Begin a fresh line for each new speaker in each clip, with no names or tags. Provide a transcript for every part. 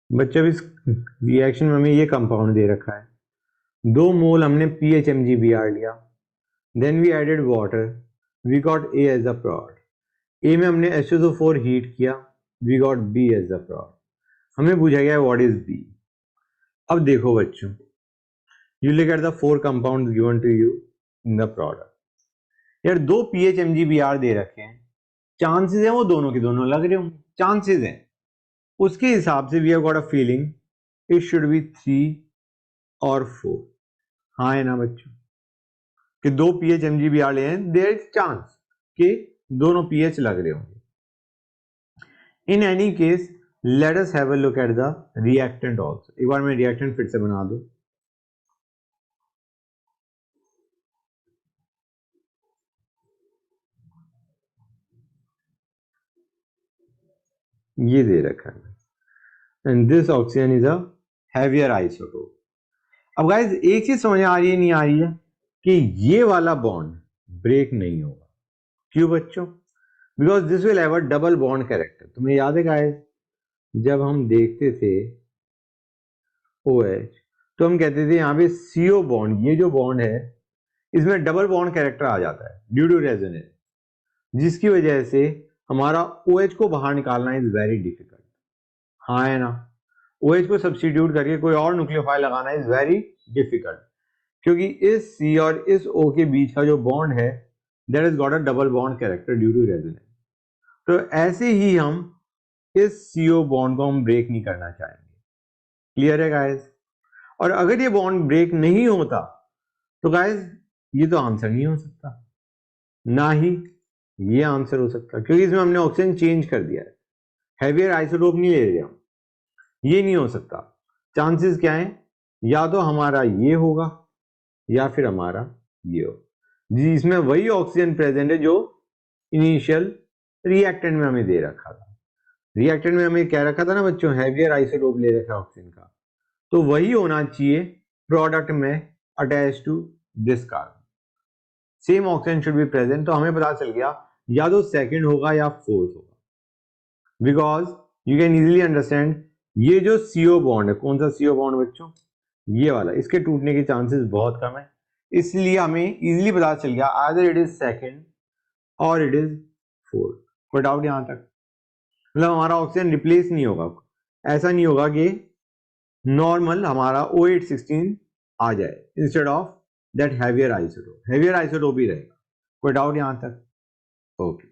बच्चों इस रिएक्शन में हमें ये कंपाउंड दे रखा है, 2 मोल हमने PHMgBr लिया, then we added water, we got A as the product. A में हमने H2SO4 हीट किया, we got B as the product. हमें पूछा गया व्हाट इज B। अब देखो बच्चों, you look at the 4 compounds given to you in the product. यार 2 PHMgBr दे रखे हैं, चांसेस है वो दोनों के दोनों लग रहे होंगे, चांसेस हैं, उसके हिसाब से we have got a feeling it should be 3 और 4। हाँ है ना बच्चों, कि 2 PHMgBr ले हैं, देयर इज चांस कि दोनों पीएच लग रहे होंगे। In any case let us have a look at the reactant also. एक बार मैं रिएक्टेंट फिर से बना दूं। ये दे रखा है, and this oxygen is a heavier isotope. अब गाइस एक चीज समझ आ रही है नहीं आ रही है कि ये वाला बॉन्ड ब्रेक नहीं होगा। क्यों बच्चों? Because this will have a double bond character. तुम्हें याद है गाइस, जब हम देखते थे OH तो हम कहते थे यहाँ पे CO बॉन्ड, ये जो बॉन्ड है इसमें डबल बॉन्ड कैरेक्टर आ जाता है ड्यू टू रेजोनेंस, जिसकी वजह से हमारा OH को बाहर निकालना इज वेरी डिफिकल्ट। हाँ है ना, OH को सब्स्टिट्यूट करके कोई और न्यूक्लियोफाइल लगाना इज वेरी डिफिकल्ट, क्योंकि इस C और इस O के बीच का जो बॉन्ड है that is got a double bond character due to resonance. तो ऐसे ही हम इस CO बॉन्ड को हम ब्रेक नहीं करना चाहेंगे। क्लियर है गाइस? और अगर ये बॉन्ड ब्रेक नहीं होता तो गाइस ये तो आंसर नहीं हो सकता, ना ही ये आंसर हो सकता, क्योंकि इसमें हमने ऑक्सीजन चेंज कर दिया है, हैवियर आइसोटोप नहीं ले रहे हम। ये नहीं हो सकता। चांसेस क्या है, या तो हमारा ये होगा या फिर हमारा ये होगा। जी, इसमें वही ऑक्सीजन प्रेजेंट है जो इनिशियल रिएक्टेंट में हमें दे रखा था। रिएक्टेंट में हमें क्या रखा था ना बच्चों, हैवियर आइसोटोप ले रखा ऑक्सीजन का, तो वही होना चाहिए प्रोडक्ट में attach to this carbon. Same oxygen should be present. तो हमें पता चल गया या तो सेकंड होगा या फोर्थ होगा, because you can easily understand ये जो CO बॉन्ड है, कौन सा CO बॉन्ड बच्चों, ये वाला, इसके टूटने के चांसेस बहुत कम है। इसलिए हमें इजीली पता चल गया आइदर इट इज सेकंड और इट इज फोर्थ। कोई डाउट यहां तक? मतलब हमारा ऑक्सीजन रिप्लेस नहीं होगा, ऐसा नहीं होगा कि नॉर्मल हमारा O816 आ जाए instead of that heavier isotope. Heavier isotope ही रहेगा। कोई डाउट यहां तक? ओके,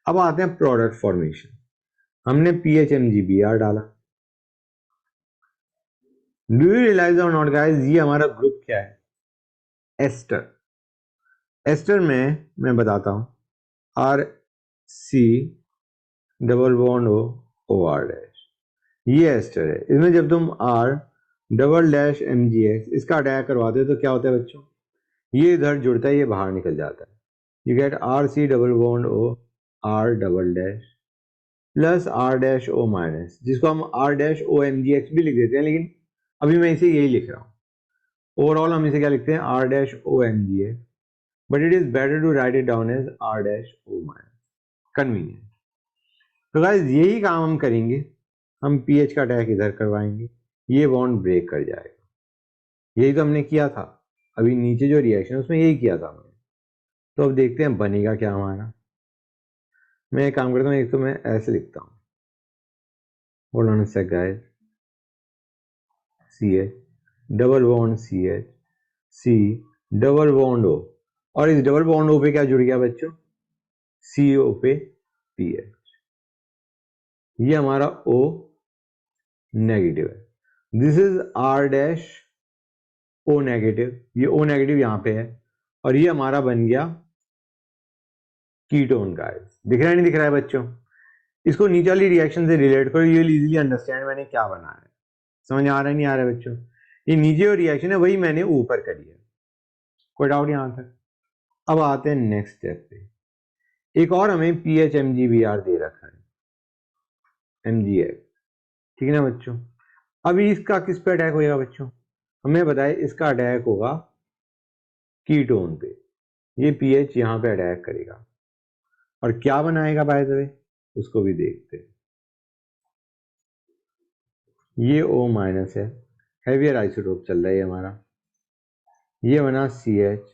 अब आते हैं प्रोडक्ट फॉर्मेशन। हमने PHMgBr डाला। Do you realise or not guys, ये हमारा ग्रुप क्या है? एस्टर। एस्टर में मैं बताता हूं, RC double bond OR dash, ये एस्टर है। इसमें जब तुम R डबल डैश MgX इसका अटैक करवाते हो तो क्या होता है बच्चों, ये इधर जुड़ता है, ये बाहर निकल जाता है। You get RC double bond O R double dash plus R dash O minus, जिसको हम R डैश O MgX भी लिख देते हैं, लेकिन अभी मैं इसे यही लिख रहा हूँ। ओवरऑल हम इसे क्या लिखते हैं, R dash O MgX, but it is better to write it down as R dash O minus, convenient. तो गाइस यही काम हम करेंगे, हम पीएच का अटैक इधर करवाएंगे, ये बॉन्ड ब्रेक कर जाएगा। यही तो हमने किया था अभी नीचे जो रिएक्शन उसमें, यही किया था हमने। तो अब देखते हैं बनेगा क्या हमारा। मैं एक काम करता हूँ, एक तो मैं ऐसे लिखता हूँ, hold on a sec guys, CH double bond CH C double bond O, और इस डबल बॉन्ड O पे क्या जुड़ गया बच्चों, CO पे PH। ये हमारा O नेगेटिव है, this is R dash O negative, ये O नेगेटिव यहां पे है, और ये हमारा बन गया कीटोन गाइस। दिख रहा है नहीं दिख रहा है बच्चों? इसको नीचे वाली रिएक्शन से रिलेट करो, यू विल इजीली अंडरस्टैंड मैंने क्या बनाया है। समझ आ रहा है नहीं आ रहा है बच्चों? ये नीचे जो रिएक्शन है वही मैंने ऊपर करी है। कोई डाउट यहां तक? अब आते हैं नेक्स्ट स्टेप पे। एक और हमें PHMgBr दे रखा है, MgX, ठीक है ना बच्चों? अभी इसका किस पे अटैक होगा बच्चों? हमें बताए इसका अटैक होगा कीटोन पे। ये पीएच यहां पे अटैक करेगा और क्या बनाएगा बाय द वे, उसको भी देखते हैं। ये O माइनस है, हैवियर आइसोटोप चल रहा है हमारा, ये बना CH,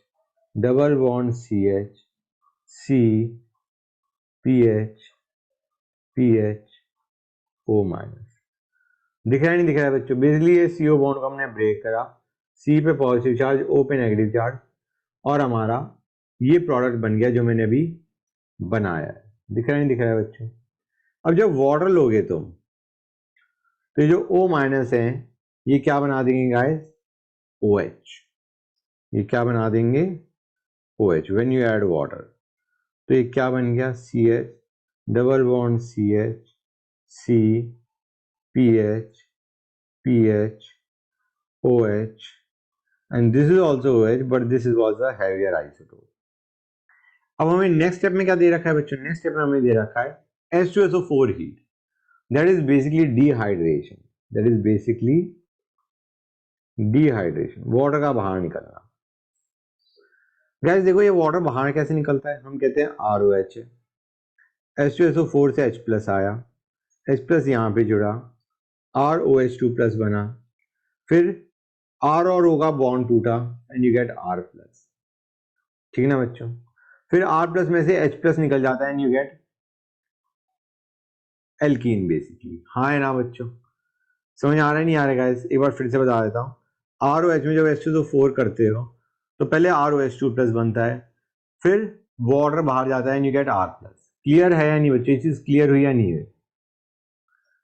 double bond CH, C, PH, PH, O minus. दिख रहा है नहीं दिख रहा है बच्चों? बेसिकली ये CO बॉन्ड को हमने ब्रेक करा, C पे पॉजिटिव चार्ज, O पे नेगेटिव चार्ज, और हमारा ये प्रोडक्ट बन गया जो मैंने अभी बनाया है। दिख रहा है नहीं दिख रहा है बच्चों? अब जब वाटर लोगे तुम, तो ये जो O माइनस है ये क्या बना देंगे गाइस? OH। ये क्या बना देंगे? OH when you add water. तो ये क्या बन गया? CH, double bond CH, C, PH, PH, OH, and this is also OH, but this was a heavier isotope. अब हमें नेक्स्ट स्टेप में क्या दे रखा है बच्चों? नेक्स्ट स्टेप में हमें दे रखा है H2SO4 heat, that is basically dehydration, that is basically dehydration, water का बाहर निकलना। गाइस देखो ये वाटर बाहर कैसे निकलता है? हम कहते हैं ROH है, H2SO4 से H प्लस आया, H प्लस यहाँ पे जुड़ा, ROH2 प्लस बना, फिर R और O का बॉन्ड टूटा and you get R plus. ठीक है ना बच्चों? फिर R प्लस में से H प्लस निकल जाता है and you get alkene basically. हाँ है ना बच्चों? समझ आ रहा है नहीं आ रहा है गाइस? एक बार फिर से बता देता हूँ। ROH में जब H2SO4 करते हो तो पहले ROH2 प्लस बनता है, फिर वाटर बाहर जाता है and you get R plus. Clear है या नहीं बच्चों? ये चीज क्लियर हुई या नहीं हुई?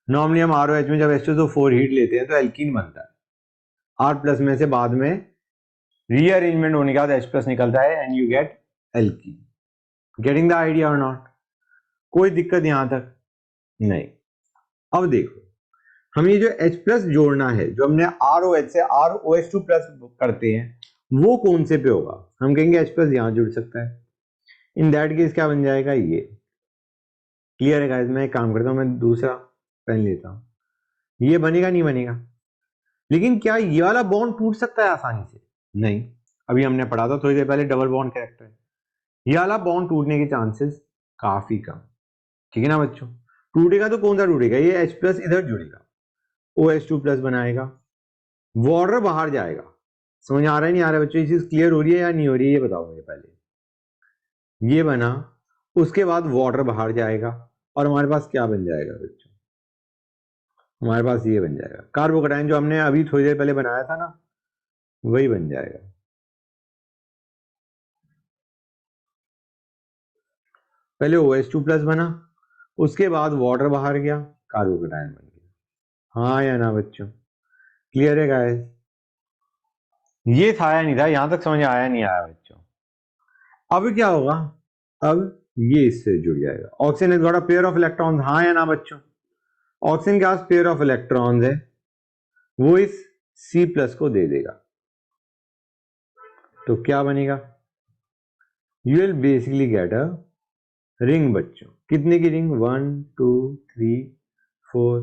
नॉर्मली हम ROH में जब H2SO4 हीट लेते हैं तो एल्कीन बनता है, R प्लस में से बाद में रीअरेंजमेंट होने के बाद H प्लस निकलता है and you get alkene. Getting the idea और नॉट? कोई दिक्कत यहां तक नहीं? अब देखो हम ये जो H प्लस जोड़ना है, जो हमने ROH से ROH2 प्लस करते हैं, वो कौन से पे होगा? हम कहेंगे H प्लस यहां जुड़ सकता है। इन दैट केस क्या बन जाएगा? ये। क्लियर है गाइस? मैं एक काम करता हूं, मैं दूसरा पेन लेता हूं। ये बनेगा नहीं बनेगा? लेकिन क्या ये वाला बॉन्ड टूट सकता है आसानी से? नहीं। अभी हमने पढ़ा था थोड़ी देर पहले डबल बॉन्ड कैरेक्टर है, ये वाला बॉन्ड टूटने के चांसेस काफी कम। ठीक है ना बच्चों? टूटेगा तो कौन सा टूटेगा? ये H प्लस इधर जुड़ेगा, OH2 प्लस बनाएगा, वाटर बाहर जाएगा। समझ आ रहा है नहीं आ रहा है बच्चों? ये चीज क्लियर हो रही है या नहीं हो रही है? ये बताओ मुझे पहले। ये बना, उसके बाद वाटर बाहर जाएगा और हमारे पास क्या बन जाएगा बच्चों? हमारे पास ये बन जाएगा कार्बोकैटायन, जो हमने अभी थोड़ी देर पहले बनाया था ना, वही बन जाएगा। पहले OH2 प्लस बना, उसके बाद वाटर बाहर गया, कार्बोकैटायन बन गया। हाँ या ना बच्चों? क्लियर है गाइस? ये था या नहीं था? यहां तक समझ आया नहीं आया बच्चों? अब क्या होगा? अब ये इससे जुड़ जाएगा। Oxygen is got a pair of electrons. हाँ या ना बच्चों? ऑक्सीजन के पास पेयर ऑफ इलेक्ट्रॉन्स है, वो इस C प्लस को दे देगा, तो क्या बनेगा? You will basically get a ring बच्चों। कितने की रिंग? 1 2 3 4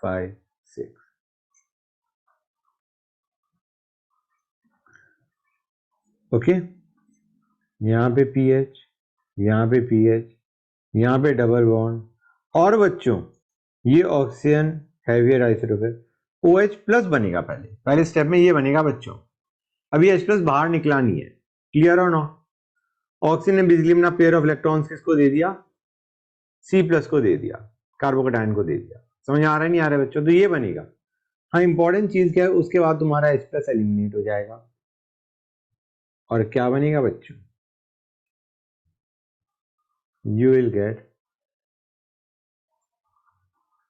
5 6। ओके, यहां पे PH, यहां पे PH, यहां पे डबल बॉन्ड, और बच्चों ये ऑक्सीजन हैवियर आइसोटोप है, OH प्लस बनेगा। पहले पहले स्टेप में ये बनेगा बच्चों। अभी H प्लस बाहर निकला नहीं है। क्लियर और नॉट? ऑक्सीजन ने बेसिकली अपना पेयर ऑफ इलेक्ट्रॉन्स किसको दे दिया? C प्लस को दे दिया, कार्बोकैटायन को दे दिया। समझ आ रहा है नहीं आ रहा है बच्चों? तो ये बनेगा। हाँ, इंपॉर्टेंट चीज क्या है, उसके बाद तुम्हारा H प्लस एलिमिनेट हो जाएगा और क्या बनेगा बच्चों? You will get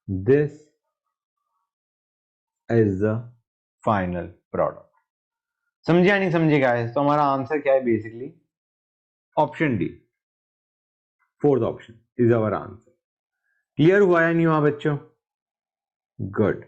this as the final product. समझे या नहीं समझे गाइस? तो हमारा आंसर क्या है? Basically option D, fourth option is our answer. Clear हुआ या नहीं हुआ बच्चों? गुड।